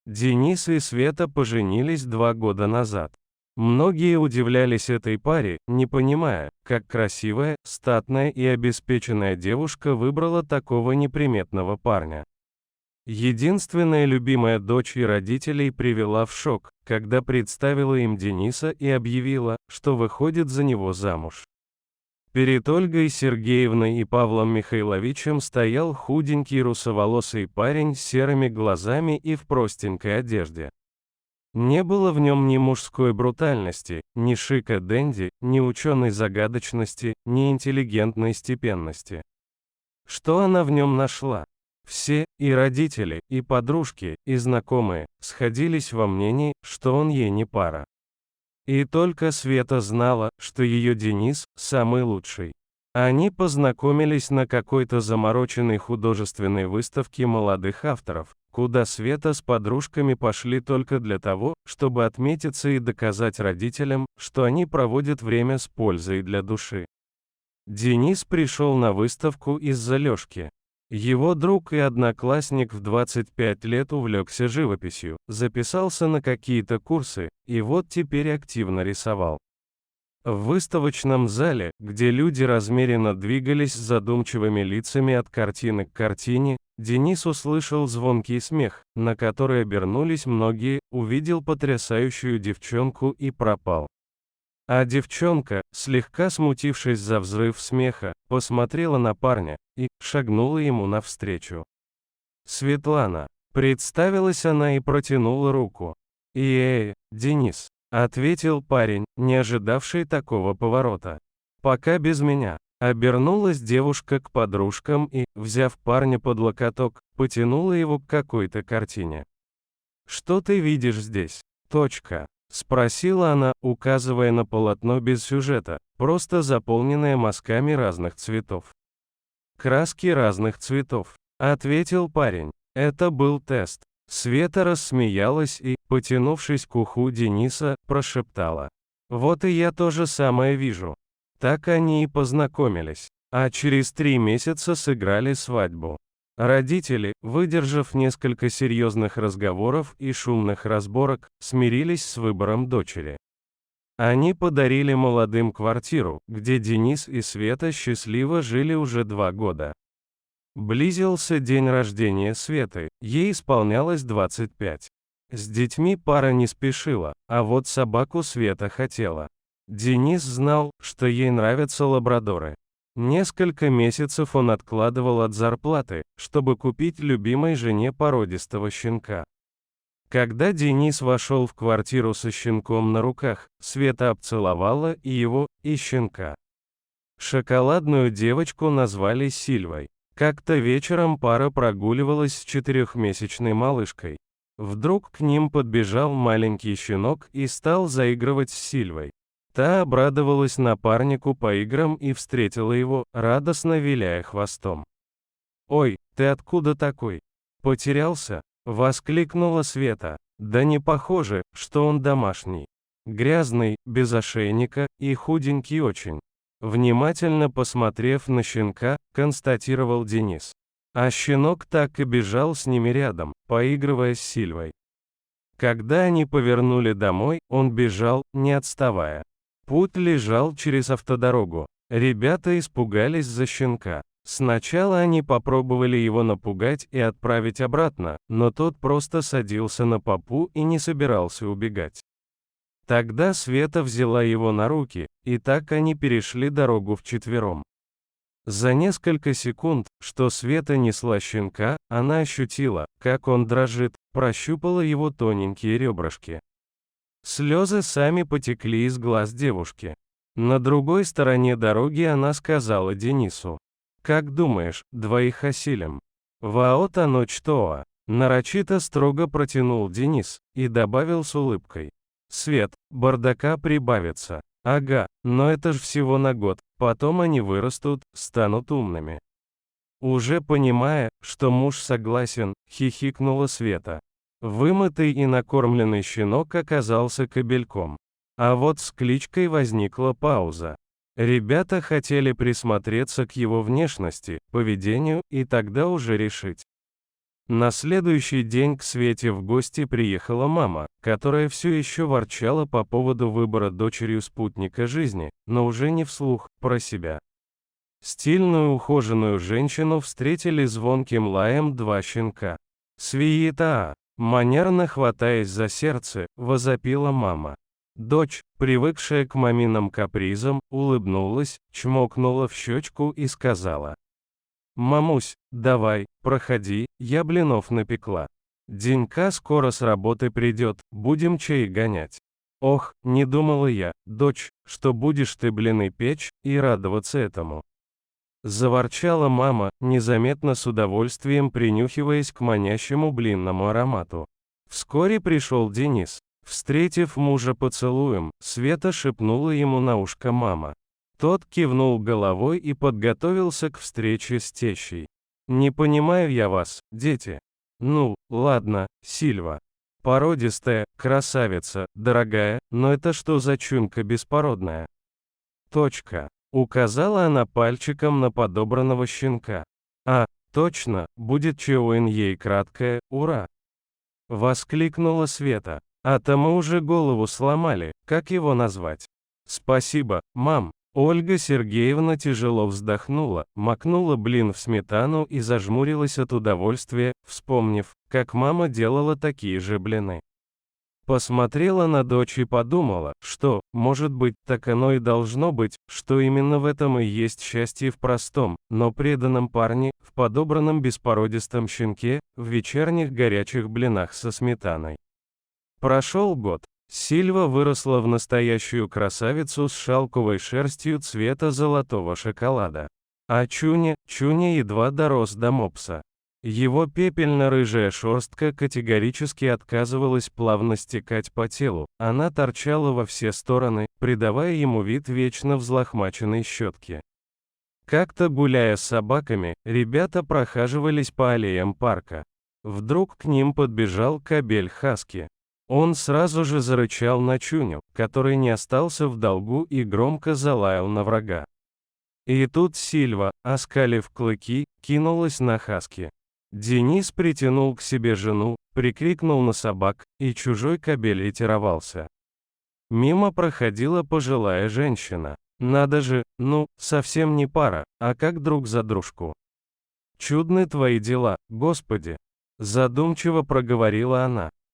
Денис и Света поженились 2 года назад. Многие удивлялись этой паре, не понимая, как красивая, статная и обеспеченная девушка выбрала такого неприметного парня. Единственная любимая дочь и родителей привела в шок, когда представила им Дениса и объявила, что выходит за него замуж. Перед Ольгой Сергеевной и Павлом Михайловичем стоял худенький русоволосый парень с серыми глазами и в простенькой одежде. Не было в нем ни мужской брутальности, ни шика денди, ни ученой загадочности, ни интеллигентной степенности. Что она в нем нашла? Все, и родители, и подружки, и знакомые, сходились во мнении, что он ей не пара. И только Света знала, что ее Денис – самый лучший. Они познакомились на какой-то замороченной художественной выставке молодых авторов, куда Света с подружками пошли только для того, чтобы отметиться и доказать родителям, что они проводят время с пользой для души. Денис пришел на выставку из-за Лёшки. Его друг и одноклассник в 25 лет увлекся живописью, записался на какие-то курсы, и вот теперь активно рисовал. В выставочном зале, где люди размеренно двигались с задумчивыми лицами от картины к картине, Денис услышал звонкий смех, на который обернулись многие, увидел потрясающую девчонку и пропал. А девчонка, слегка смутившись за взрыв смеха, посмотрела на парня и шагнула ему навстречу. «Светлана», представилась она и протянула руку. Денис», ответил парень, не ожидавший такого поворота. «Пока без меня». Обернулась девушка к подружкам и, взяв парня под локоток, потянула его к какой-то картине. «Что ты видишь здесь? Точка?» Спросила она, указывая на полотно без сюжета, просто заполненное мазками разных цветов. «Краски разных цветов», ответил парень. Это был тест. Света рассмеялась и, потянувшись к уху Дениса, прошептала. «Вот и я то же самое вижу». Так они и познакомились, а через 3 месяца сыграли свадьбу. Родители, выдержав несколько серьезных разговоров и шумных разборок, смирились с выбором дочери. Они подарили молодым квартиру, где Денис и Света счастливо жили уже 2 года. Близился день рождения Светы, ей исполнялось 25. С детьми пара не спешила, а вот собаку Света хотела. Денис знал, что ей нравятся лабрадоры. Несколько месяцев он откладывал от зарплаты, чтобы купить любимой жене породистого щенка. Когда Денис вошел в квартиру со щенком на руках, Света обцеловала и его, и щенка. Шоколадную девочку назвали Сильвой. Как-то вечером пара прогуливалась с 4-месячной малышкой. Вдруг к ним подбежал маленький щенок и стал заигрывать с Сильвой. Та обрадовалась напарнику по играм и встретила его, радостно виляя хвостом. «Ой, ты откуда такой? Потерялся?» – воскликнула Света. «Да не похоже, что он домашний. Грязный, без ошейника и худенький очень». Внимательно посмотрев на щенка, констатировал Денис. А щенок так и бежал с ними рядом, поигрывая с Сильвой. Когда они повернули домой, он бежал, не отставая. Путь лежал через автодорогу. Ребята испугались за щенка. Сначала они попробовали его напугать и отправить обратно, но тот просто садился на попу и не собирался убегать. Тогда Света взяла его на руки, и так они перешли дорогу вчетвером. За несколько секунд, что Света несла щенка, она ощутила, как он дрожит, прощупала его тоненькие ребрышки. Слезы сами потекли из глаз девушки. На другой стороне дороги она сказала Денису. «Как думаешь, 2 осилим?» «Ваот оно чтоа», нарочито строго протянул Денис, и добавил с улыбкой. «Свет, бардака прибавится. Ага, но это ж всего на год, потом они вырастут, станут умными». Уже понимая, что муж согласен, хихикнула Света. Вымытый и накормленный щенок оказался кобельком. А вот с кличкой возникла пауза. Ребята хотели присмотреться к его внешности, поведению и тогда уже решить. На следующий день к Свете в гости приехала мама, которая все еще ворчала по поводу выбора дочерью спутника жизни, но уже не вслух, про себя. Стильную ухоженную женщину встретили звонким лаем два щенка. «Свиета!» Манерно хватаясь за сердце, возопила мама. Дочь, привыкшая к маминым капризам, улыбнулась, чмокнула в щечку и сказала: «Мамусь, давай, проходи, я блинов напекла. Денька скоро с работы придет, будем чай гонять». Ох, не думала я, дочь, что будешь ты блины печь, и радоваться этому. Заворчала мама, незаметно с удовольствием принюхиваясь к манящему блинному аромату. Вскоре пришел Денис. Встретив мужа поцелуем, Света шепнула ему на ушко мама. Тот кивнул головой и подготовился к встрече с тещей. «Не понимаю я вас, дети». «Ну, ладно, Сильва. Породистая, красавица, дорогая, но это что за чунка беспородная?» Точка. Указала она пальчиком на подобранного щенка. «А, точно, будет чего ей краткое, ура!» Воскликнула Света. «А-то мы уже голову сломали, как его назвать?» «Спасибо, мам». Ольга Сергеевна тяжело вздохнула, макнула блин в сметану и зажмурилась от удовольствия, вспомнив, как мама делала такие же блины. Посмотрела на дочь и подумала, что, может быть, так оно и должно быть, что именно в этом и есть счастье в простом, но преданном парне, в подобранном беспородистом щенке, в вечерних горячих блинах со сметаной. Прошел год. Сильва выросла в настоящую красавицу с шелковой шерстью цвета золотого шоколада. А Чуня едва дорос до мопса. Его пепельно-рыжая шерстка категорически отказывалась плавно стекать по телу, она торчала во все стороны, придавая ему вид вечно взлохмаченной щетки. Как-то гуляя с собаками, ребята прохаживались по аллеям парка. Вдруг к ним подбежал кобель-хаски. Он сразу же зарычал на Чуню, который не остался в долгу и громко залаял на врага. И тут Сильва, оскалив клыки, кинулась на хаски. Денис притянул к себе жену, прикрикнул на собак, и чужой кобель ретировался. Мимо проходила пожилая женщина. Надо же, ну, совсем не пара, а как друг за дружку. «Чудны твои дела, Господи!» Задумчиво проговорила она.